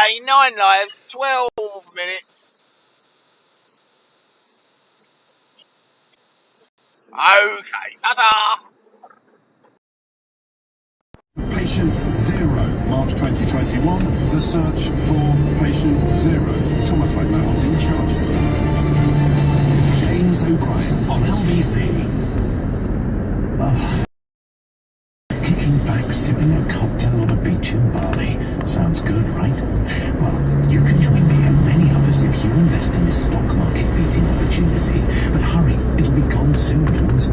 Okay, 9 lives, 12 minutes. Okay, ta-da! Patient Zero, March 2021, the search for Patient Zero. It's almost like no one's in charge. James O'Brien on LBC. Kicking back, sipping a cocktail on a beach in Bali. Sounds good, right? Well, you can join me and many others if you invest in this stock market beating opportunity. But hurry, it'll be gone soon, Jules.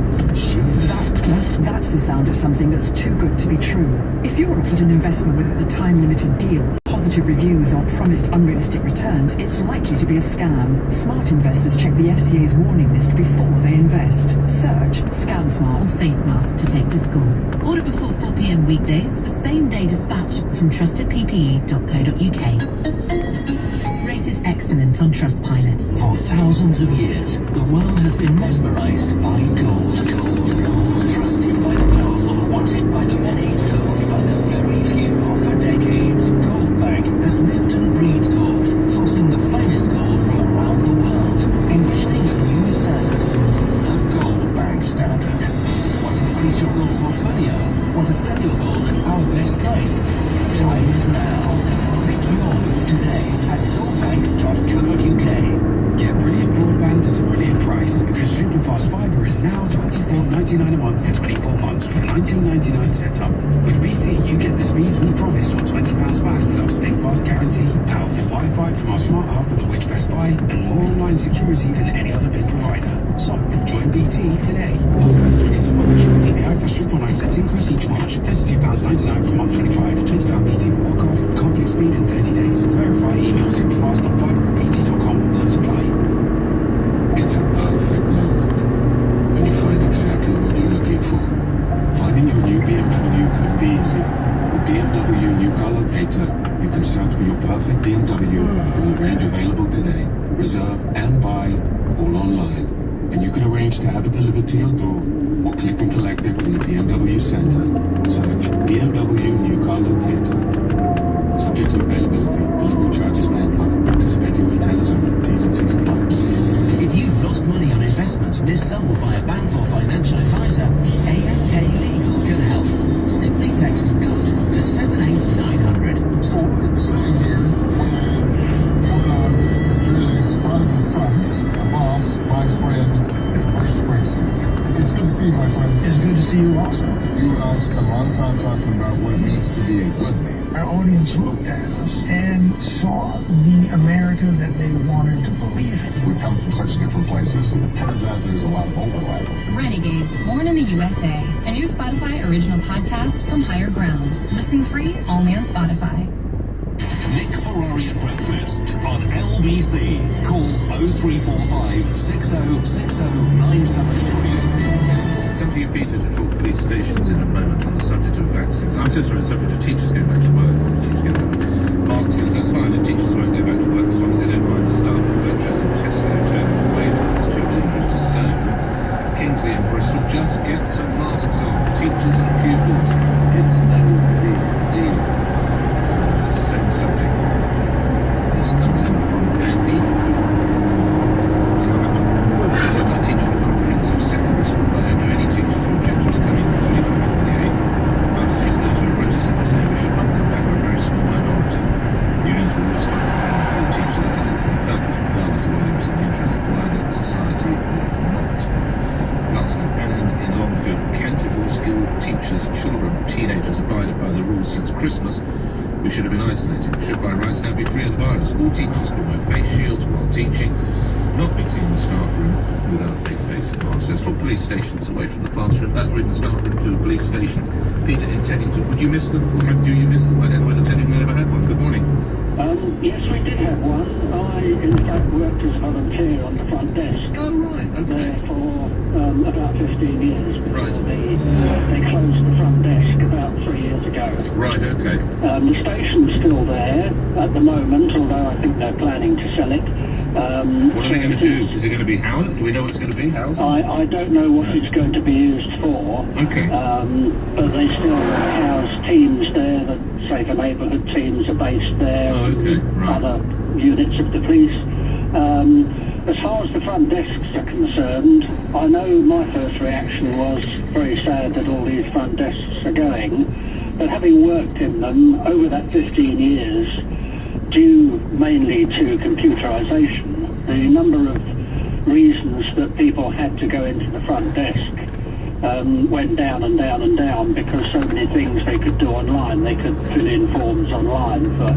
That's the sound of something that's too good to be true. If you're offered an investment with a time-limited deal, positive reviews or promised unrealistic returns, it's likely to be a scam. Smart investors check the FCA's warning list before they invest. Search Scam Smart. Or face mask to take to school. Order before 4 p.m. weekdays for same-day dispatch from trustedppe.co.uk. Rated excellent on Trustpilot. For thousands of years, the world has been mesmerized by gold. Trusted by the powerful, wanted by the many, loved by the very few. For decades, Gold Bank has lived and breathed gold, sourcing the finest gold from around the world, envisioning a new standard, the Gold Bank standard. Want to increase your gold portfolio? Want to sell your gold at our best price? Time is now. Make your move today at goldbank.co.uk. Get brilliant broadband at a brilliant price, because Superfast Fibre is now $24.99 a month for 24 months with a $19.99 setup. With BT, you get the speeds we promise or £20 back with our Stay Fast guarantee, powerful Wi-Fi from our smart hub with a Which Best Buy, and more online security than any other big provider. So, join BT today. First 24 month CPI plus 3.9 cents increase each March. £32.99 for month 25. £20 BT reward card if we can't fix speed in 30 days. To verify, email superfast.fibre@bt.com. Terms apply. It's a perfect moment when you find exactly what you're looking for. Finding your new BMW could be easier. With BMW New Car Locator, you can search for your perfect BMW from the range available today. Reserve and buy all online. And you can arrange to have it delivered to your door or click and collect it from the BMW Center. Search BMW New Car Locator. Subject to availability, delivery charges may apply. Participating retailers only. T's and C's apply. If you've lost money on investments missold by a bank or financial advisor, AMK Legal can help. Simply text GOOD to 78900. So I'm sitting here with one of Jersey's prodigal sons, a boss, my friend, Bruce Springsteen. It's good to see you, my friend. It's good to see you also. You and I spent a lot of time talking about what it means to be a good man. Our audience looked at us and saw the America that they wanted to believe in. We come from such different places, and it turns out there's a lot of overlap. Renegades, born in the USA, a new Spotify original podcast from Higher Ground. Listen free only on Spotify. Nick Ferrari at breakfast on LBC. Call 0345 6060973. Come to you, Peter, to talk police stations in a moment on the subject of vaccines. I'm so sorry, the subject of teachers going back to work. Mark says that's fine if teachers won't go back to work as long as they don't mind the staff and virtues and Tesco turning away because it's too dangerous to serve them. Kingsley and Bristol, just get some masks on. Teachers and pupils, it's no big deal. Same subject. This comes in from Andy. He says, I teach in a comprehensive secondary school, but I don't know any teachers who object to coming fully back on the 8th. I've seen those who are registered to say we should not come back are a very small minority. Unions will always find full teachers. This is their purpose, regardless of whether it's in the interest of wider society or not. Lastly, Alan in Longfield, Kent, if all skilled teachers, children, teenagers abided by the rules since Christmas, we should have been isolated. Should by rights now be free of the virus. All teachers can wear face shields while teaching, not mixing in the staff room without a face mask. Let's talk police stations away from the classroom, or in the staff room to police stations. Peter in Teddington, would you miss them? Or do you miss them? I don't know whether Teddington ever had one. Good morning. Yes, we did have one. I, in fact, worked as a volunteer on the front desk. Oh, right, okay. There for about 15 years. Right. They closed the front desk about 3 years ago. Right, okay. The station's still there at the moment, although I think they're planning to sell it. What are they going to do? Is it going to be housing? Do we know what it's going to be? Housing? I don't know what it's going to be used for. Okay. But they still house teams there that safer neighbourhood teams are based there. Oh, okay, right. Other units of the police. As far as the front desks are concerned, I know my first reaction was very sad that all these front desks are going, but having worked in them over that 15 years, due mainly to computerisation, the number of reasons that people had to go into the front desk went down and down and down, because so many things they could do online. They could fill in forms online for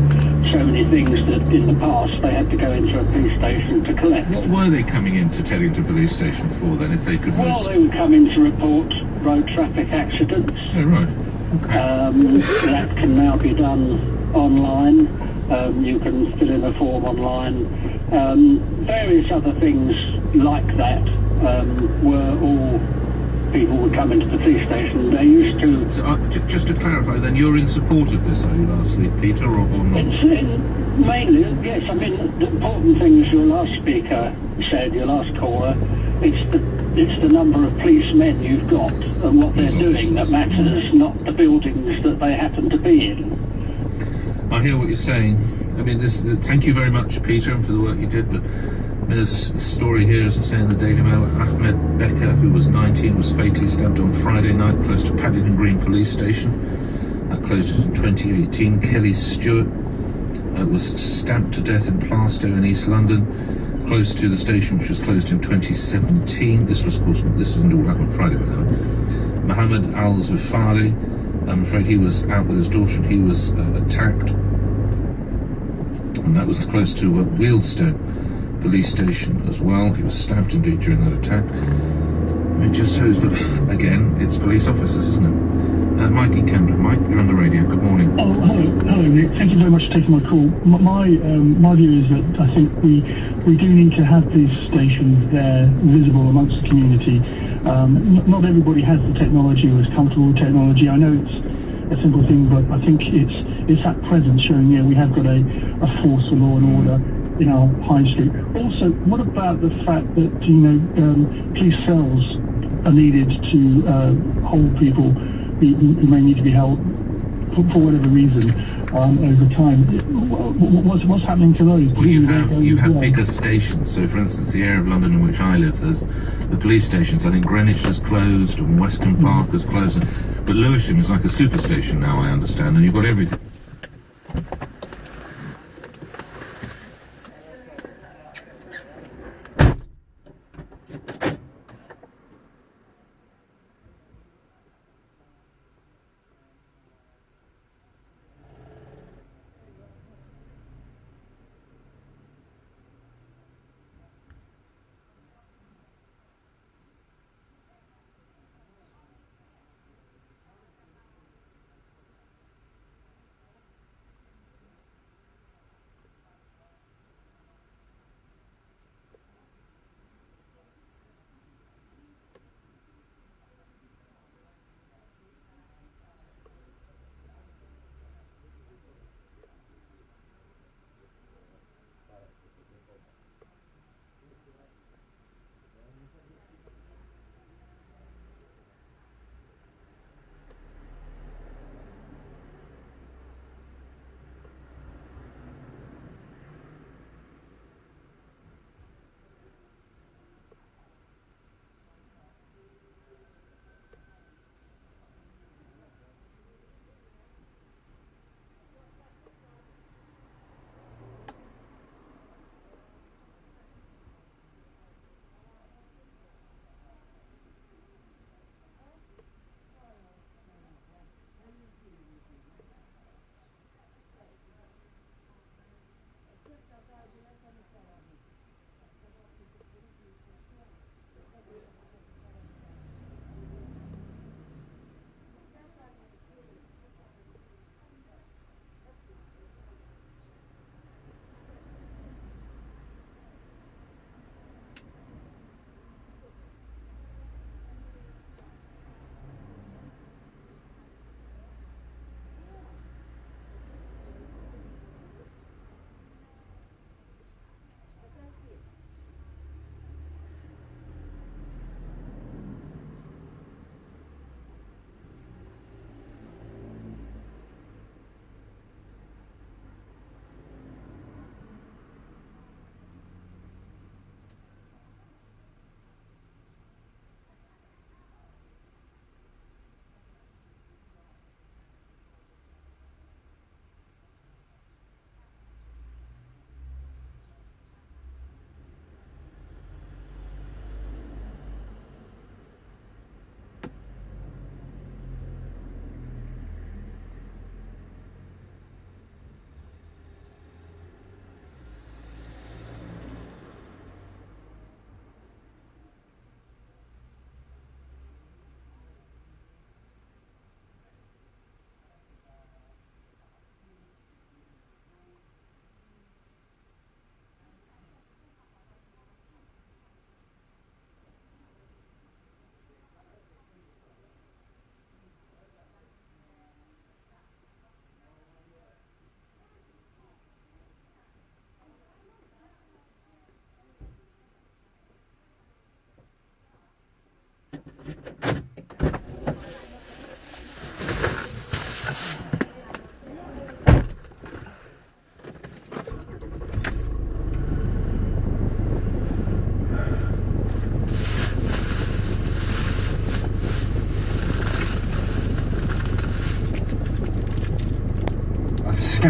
so many things that in the past they had to go into a police station to collect. What were they coming in to Teddington police station for then, if they could... Well, they would come in to report road traffic accidents. Oh, right. Okay. That can now be done online. You can fill in a form online. Various other things like that were all... People would come into the police station. They used to... So, just to clarify, then you're in support of this, are you, last week, Peter, or not? Mainly, yes. I mean, the important thing, as your last speaker said, your last caller, it's the number of policemen you've got and what they're doing that matters, not the buildings that they happen to be in. I hear what you're saying. I mean, thank you very much, Peter, for the work you did, but... There's a story here, as I say in the Daily Mail. Ahmed Becker, who was 19, was fatally stabbed on Friday night close to Paddington Green Police Station. That closed in 2018. Kelly Stewart was stabbed to death in Plaistow in East London, close to the station, which was closed in 2017. This didn't all happen on Friday, by the way. Mohammed Al-Zufari, I'm afraid he was out with his daughter and he was attacked. And that was close to Wealdstone police station as well. He was stabbed indeed during that attack. It just shows, but again, it's police officers, isn't it? Mike in Camden. Mike, you're on the radio. Good morning. Oh, hello, Nick. Thank you very much for taking my call. My view is that I think we do need to have these stations there visible amongst the community. Not everybody has the technology or is comfortable with technology. I know it's a simple thing, but I think it's that presence showing, we have got a force of law and order in our high street. Also, what about the fact that police cells are needed to hold people who may need to be held for whatever reason over time? What's happening to those? Well, you have bigger stations. So, for instance, the area of London in which I live, there's the police stations. I think Greenwich has closed and Western Park has closed, but Lewisham is like a superstation now, I understand, and you've got everything.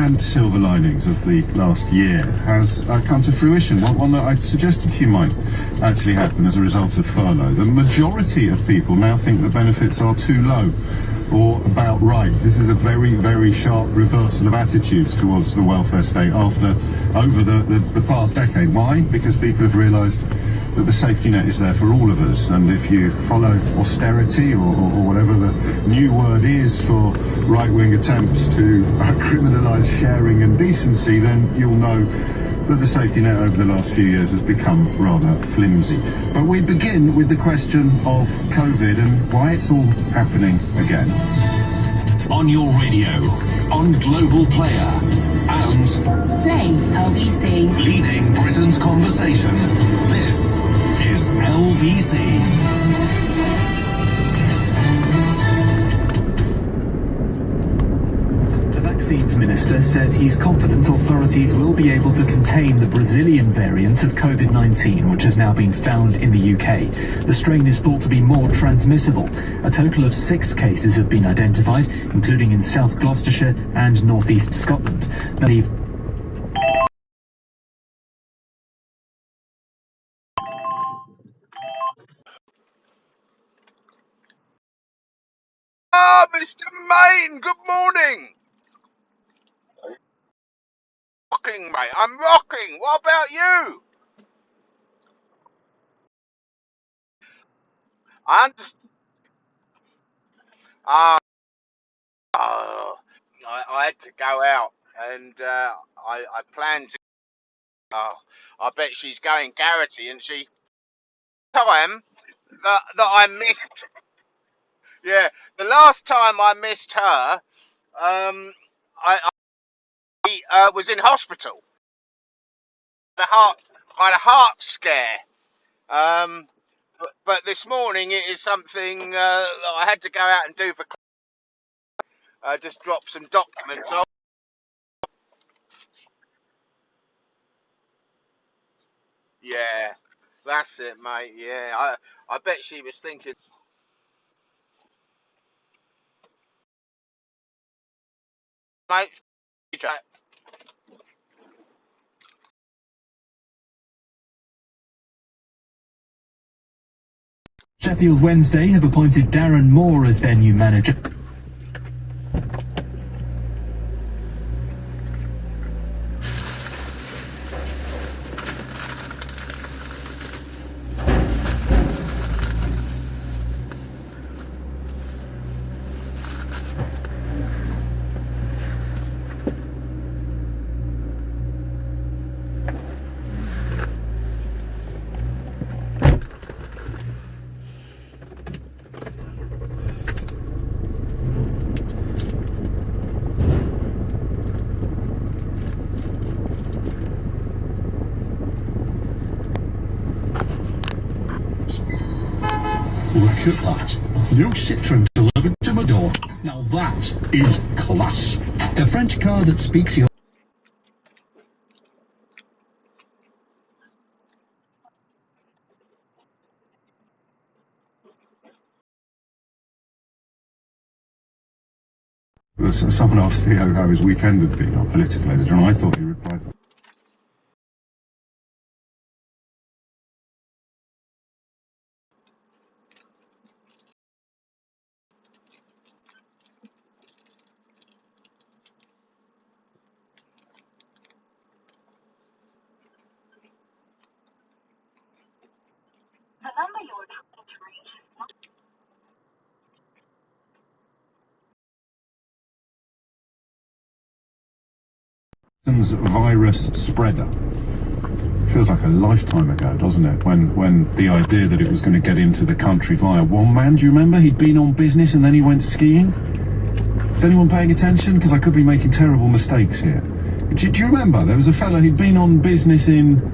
grand silver linings of the last year has come to fruition. One that I suggested to you might actually happen as a result of furlough. The majority of people now think the benefits are too low or about right. This is a very, very sharp reversal of attitudes towards the welfare state over the past decade. Why? Because people have realised that the safety net is there for all of us, and if you follow austerity or whatever the new word is for right-wing attempts to criminalise sharing and decency, then you'll know that the safety net over the last few years has become rather flimsy. But we begin with the question of COVID and why it's all happening again. On your radio, on Global Player, and Play LBC. leading Britain's conversation. This is LBC. The vaccines minister says he's confident authorities will be able to contain the Brazilian variant of COVID-19, which has now been found in the UK. The strain is thought to be more transmissible. A total of 6 cases have been identified, including in South Gloucestershire and North East Scotland. Ah, Mr. Main, good morning. Rocking, mate. I'm rocking. What about you? I understand. I had to go out, and I planned to. I bet she's going Garrity, and she time that I missed. Yeah, the last time I missed her, I was in hospital. I had a heart scare. But this morning it is something that I had to go out and do for. Just drop some documents off. Yeah, that's it, mate. Yeah, I bet she was thinking. Mate, Sheffield Wednesday have appointed Darren Moore as their new manager. Look at that. New Citroen delivered to my door. Now that is class. The French car that speaks your... Someone asked Theo how his weekend had been on Political Editor, and I thought he replied... virus spreader. Feels like a lifetime ago, doesn't it? When the idea that it was going to get into the country via one man, do you remember? He'd been on business and then he went skiing. Is anyone paying attention? Because I could be making terrible mistakes here. Do you remember? There was a fella, he'd been on business in